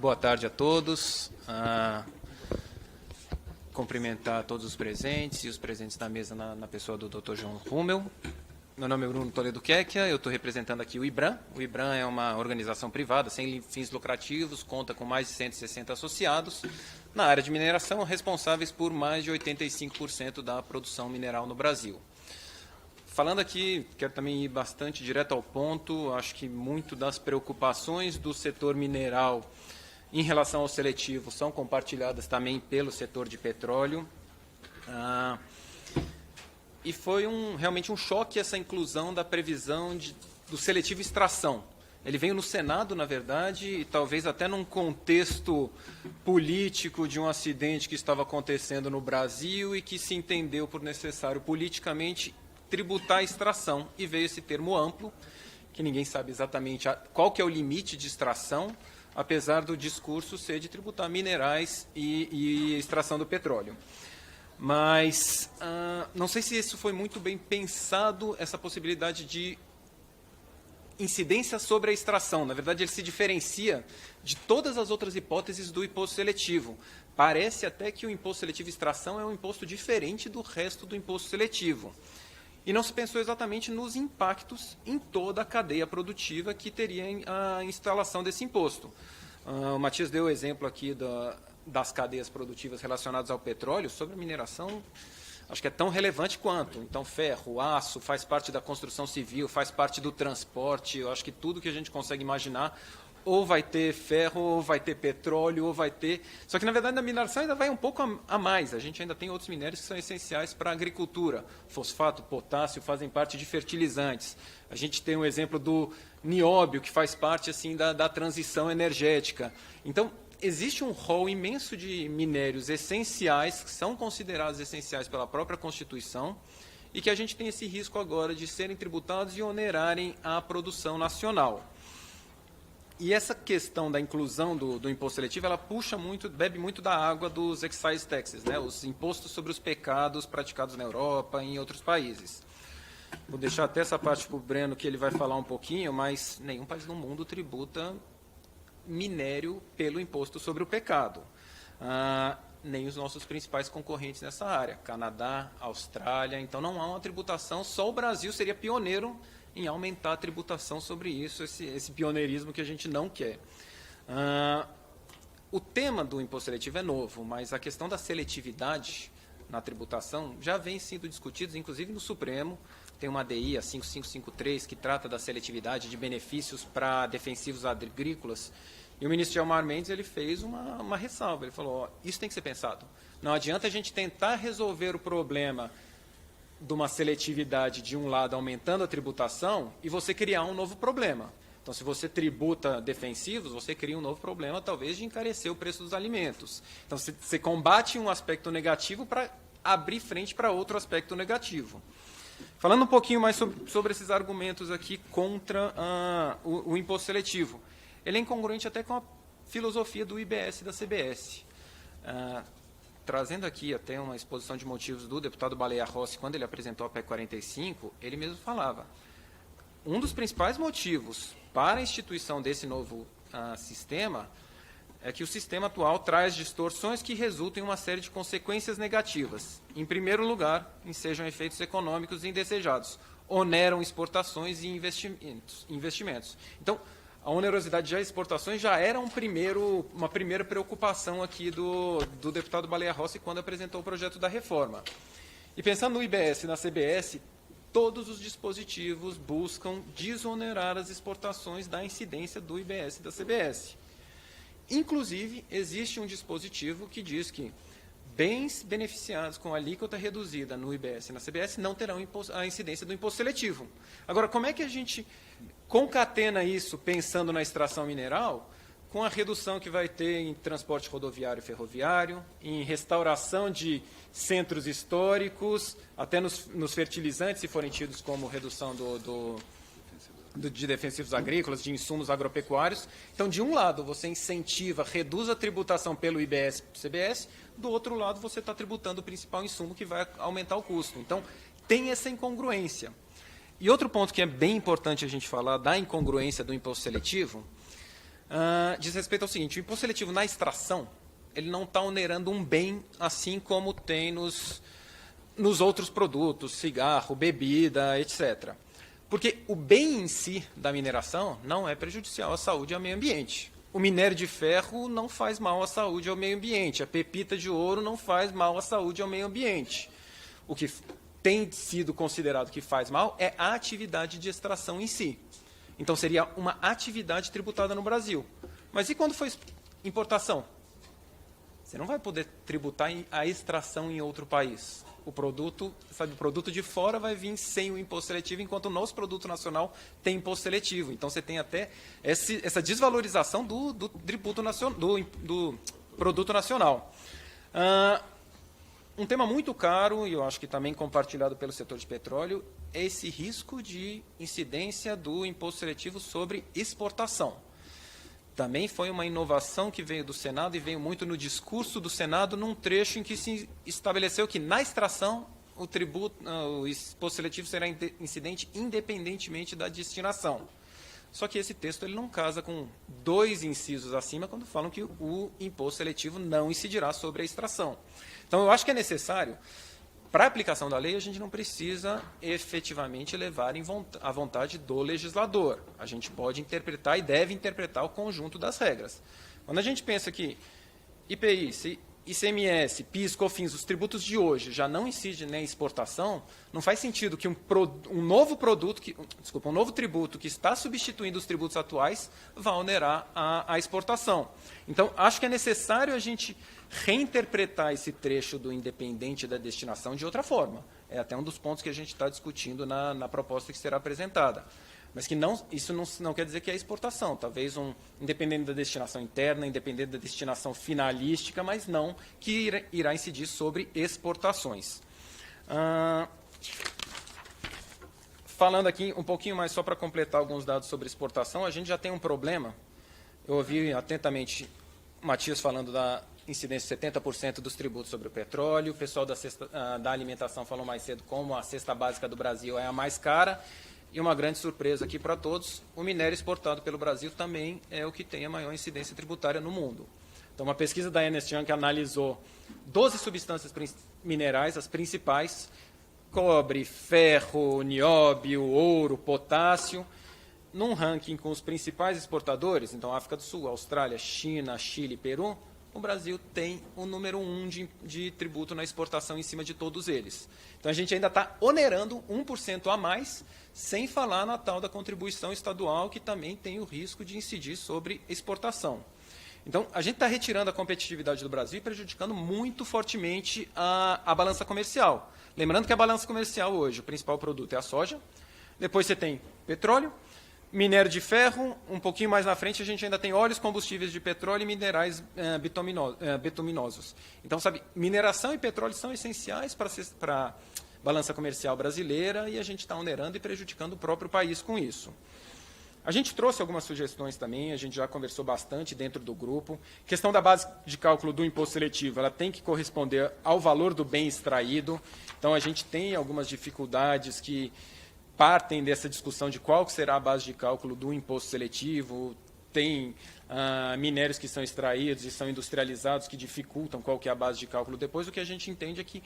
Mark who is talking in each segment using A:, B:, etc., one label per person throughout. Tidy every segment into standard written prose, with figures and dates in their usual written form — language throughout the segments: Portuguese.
A: Boa tarde a todos. Cumprimentar todos os presentes e os presentes da mesa na pessoa do Dr. João Rummel. Meu nome é Bruno Toledo Quequia, eu estou representando aqui o IBRAM. O IBRAM é uma organização privada sem fins lucrativos, conta com mais de 160 associados na área de mineração, responsáveis por mais de 85% da produção mineral no Brasil. Falando aqui, quero também ir bastante direto ao ponto, acho que muito das preocupações do setor mineral em relação ao seletivo são compartilhadas também pelo setor de petróleo. E foi realmente um choque essa inclusão da previsão do seletivo extração. Ele veio no Senado, na verdade, e talvez até num contexto político de um acidente que estava acontecendo no Brasil e que se entendeu por necessário politicamente tributar a extração. E veio esse termo amplo, que ninguém sabe exatamente qual que é o limite de extração, apesar do discurso ser de tributar minerais e extração do petróleo. Mas não sei se isso foi muito bem pensado, essa possibilidade de incidência sobre a extração. Na verdade, ele se diferencia de todas as outras hipóteses do imposto seletivo. Parece até que o imposto seletivo extração é um imposto diferente do resto do imposto seletivo. E não se pensou exatamente nos impactos em toda a cadeia produtiva que teria a instalação desse imposto. O Matias deu o exemplo aqui das cadeias produtivas relacionadas ao petróleo. Sobre a mineração, acho que é tão relevante quanto. Então, ferro, aço, faz parte da construção civil, faz parte do transporte. Eu acho que tudo que a gente consegue imaginar, ou vai ter ferro, ou vai ter petróleo, ou vai ter... Só que, na verdade, na mineração ainda vai um pouco a mais. A gente ainda tem outros minérios que são essenciais para a agricultura. Fosfato, potássio fazem parte de fertilizantes. A gente tem um exemplo do nióbio, que faz parte assim, da transição energética. Então, existe um rol imenso de minérios essenciais, que são considerados essenciais pela própria Constituição, e que a gente tem esse risco agora de serem tributados e onerarem a produção nacional. E essa questão da inclusão do imposto seletivo, ela bebe muito da água dos excise taxes, né? Os impostos sobre os pecados praticados na Europa e em outros países. Vou deixar até essa parte para o Breno, que ele vai falar um pouquinho, mas nenhum país no mundo tributa minério pelo imposto sobre o pecado. Nem os nossos principais concorrentes nessa área, Canadá, Austrália. Então, não há uma tributação, só o Brasil seria pioneiro em aumentar a tributação sobre isso, esse pioneirismo que a gente não quer. O tema do imposto seletivo é novo, mas a questão da seletividade na tributação já vem sendo discutida, inclusive no Supremo. Tem uma ADI, a 5553, que trata da seletividade de benefícios para defensivos agrícolas. E o ministro Gilmar Mendes ele fez uma ressalva. Ele falou, isso tem que ser pensado. Não adianta a gente tentar resolver o problema de uma seletividade de um lado aumentando a tributação e você criar um novo problema. Então, se você tributa defensivos, você cria um novo problema, talvez, de encarecer o preço dos alimentos. Então, você combate um aspecto negativo para abrir frente para outro aspecto negativo. Falando um pouquinho mais sobre esses argumentos aqui contra o imposto seletivo. Ele é incongruente até com a filosofia do IBS e da CBS. Trazendo aqui até uma exposição de motivos do deputado Baleia Rossi, quando ele apresentou a PEC 45, ele mesmo falava, um dos principais motivos para a instituição desse novo sistema é que o sistema atual traz distorções que resultam em uma série de consequências negativas. Em primeiro lugar, ensejam efeitos econômicos indesejados, oneram exportações e investimentos. Então, a onerosidade de exportações já era uma primeira preocupação aqui do deputado Baleia Rossi quando apresentou o projeto da reforma. E pensando no IBS e na CBS, todos os dispositivos buscam desonerar as exportações da incidência do IBS e da CBS. Inclusive, existe um dispositivo que diz que bens beneficiados com alíquota reduzida no IBS e na CBS não terão a incidência do imposto seletivo. Agora, como é que a gente concatena isso pensando na extração mineral com a redução que vai ter em transporte rodoviário e ferroviário, em restauração de centros históricos, até nos fertilizantes, se forem tidos como redução de defensivos agrícolas, de insumos agropecuários. Então, de um lado, você incentiva, reduz a tributação pelo IBS e CBS, do outro lado, você está tributando o principal insumo que vai aumentar o custo. Então, tem essa incongruência. E outro ponto que é bem importante a gente falar da incongruência do imposto seletivo, diz respeito ao seguinte: o imposto seletivo na extração, ele não está onerando um bem assim como tem nos outros produtos, cigarro, bebida, etc. Porque o bem em si da mineração não é prejudicial à saúde e ao meio ambiente. O minério de ferro não faz mal à saúde e ao meio ambiente. A pepita de ouro não faz mal à saúde e ao meio ambiente. O que tem sido considerado que faz mal é a atividade de extração em si. Então, seria uma atividade tributada no Brasil. Mas e quando for importação? Você não vai poder tributar a extração em outro país. O produto de fora vai vir sem o imposto seletivo, enquanto o nosso produto nacional tem imposto seletivo. Então, você tem até essa desvalorização do tributo nacional, do produto nacional. Um tema muito caro, e eu acho que também compartilhado pelo setor de petróleo, é esse risco de incidência do imposto seletivo sobre exportação. Também foi uma inovação que veio do Senado e veio muito no discurso do Senado, num trecho em que se estabeleceu que, na extração, o imposto seletivo será incidente independentemente da destinação. Só que esse texto ele não casa com 2 incisos acima, quando falam que o imposto seletivo não incidirá sobre a extração. Então, eu acho que é necessário, para a aplicação da lei, a gente não precisa efetivamente levar à vontade do legislador. A gente pode interpretar e deve interpretar o conjunto das regras. Quando a gente pensa que IPI, ICMS, PIS, COFINS, os tributos de hoje já não incidem na exportação, não faz sentido que um novo tributo que está substituindo os tributos atuais vá onerar a exportação. Então, acho que é necessário a gente reinterpretar esse trecho do independente da destinação de outra forma. É até um dos pontos que a gente está discutindo na proposta que será apresentada. Mas que isso não quer dizer que é exportação. Talvez independente da destinação interna, independente da destinação finalística, mas não que irá incidir sobre exportações. Falando aqui um pouquinho mais, só para completar alguns dados sobre exportação, a gente já tem um problema. Eu ouvi atentamente o Matias falando da incidência de 70% dos tributos sobre o petróleo. O pessoal da alimentação falou mais cedo como a cesta básica do Brasil é a mais cara. E uma grande surpresa aqui para todos, o minério exportado pelo Brasil também é o que tem a maior incidência tributária no mundo. Então, uma pesquisa da Ernst Young que analisou 12 substâncias minerais, as principais, cobre, ferro, nióbio, ouro, potássio, num ranking com os principais exportadores, então África do Sul, Austrália, China, Chile e Peru, o Brasil tem o número 1 de tributo na exportação em cima de todos eles. Então, a gente ainda está onerando 1% a mais, sem falar na tal da contribuição estadual, que também tem o risco de incidir sobre exportação. Então, a gente está retirando a competitividade do Brasil e prejudicando muito fortemente a balança comercial. Lembrando que a balança comercial hoje, o principal produto é a soja, depois você tem petróleo, minério de ferro, um pouquinho mais na frente a gente ainda tem óleos, combustíveis de petróleo e minerais bituminosos. Então, mineração e petróleo são essenciais para a balança comercial brasileira e a gente está onerando e prejudicando o próprio país com isso. A gente trouxe algumas sugestões também, a gente já conversou bastante dentro do grupo. Questão da base de cálculo do imposto seletivo, ela tem que corresponder ao valor do bem extraído. Então, a gente tem algumas dificuldades que partem dessa discussão de qual será a base de cálculo do imposto seletivo. Tem minérios que são extraídos e são industrializados que dificultam qual que é a base de cálculo depois. O que a gente entende é que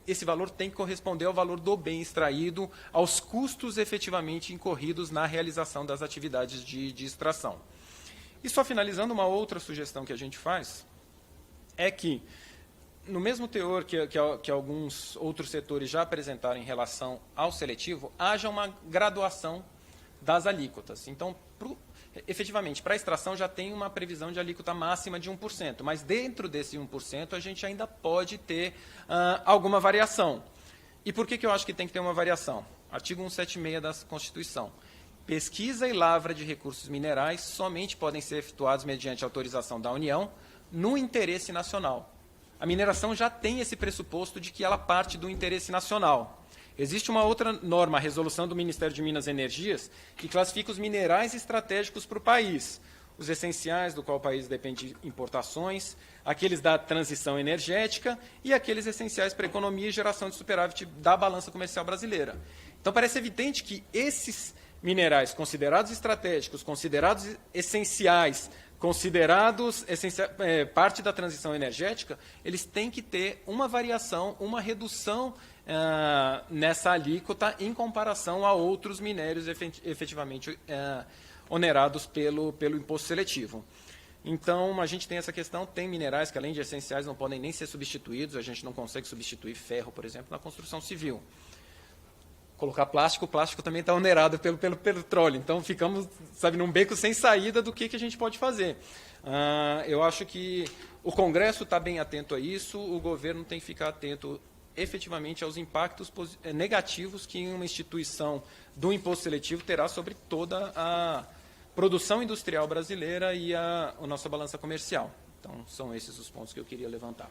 A: esse valor tem que corresponder ao valor do bem extraído, aos custos efetivamente incorridos na realização das atividades de extração. E só finalizando, uma outra sugestão que a gente faz é que, no mesmo teor que alguns outros setores já apresentaram em relação ao seletivo, haja uma graduação das alíquotas. Então, efetivamente, para a extração já tem uma previsão de alíquota máxima de 1%, mas dentro desse 1% a gente ainda pode ter alguma variação. E por que eu acho que tem que ter uma variação? Artigo 176 da Constituição. Pesquisa e lavra de recursos minerais somente podem ser efetuados mediante autorização da União no interesse nacional. A mineração já tem esse pressuposto de que ela parte do interesse nacional. Existe uma outra norma, a resolução do Ministério de Minas e Energias, que classifica os minerais estratégicos para o país. Os essenciais, do qual o país depende de importações, aqueles da transição energética e aqueles essenciais para a economia e geração de superávit da balança comercial brasileira. Então, parece evidente que esses minerais considerados estratégicos, considerados essenciais considerados parte da transição energética, eles têm que ter uma variação, uma redução nessa alíquota em comparação a outros minérios efetivamente onerados pelo imposto seletivo. Então, a gente tem essa questão, tem minerais que, além de essenciais, não podem nem ser substituídos, a gente não consegue substituir ferro, por exemplo, na construção civil. Colocar plástico, o plástico também está onerado pelo petróleo, então ficamos, sabe, num beco sem saída do que a gente pode fazer. Eu acho que o Congresso está bem atento a isso, o governo tem que ficar atento efetivamente aos impactos negativos que uma instituição do imposto seletivo terá sobre toda a produção industrial brasileira e a nossa balança comercial. Então, são esses os pontos que eu queria levantar.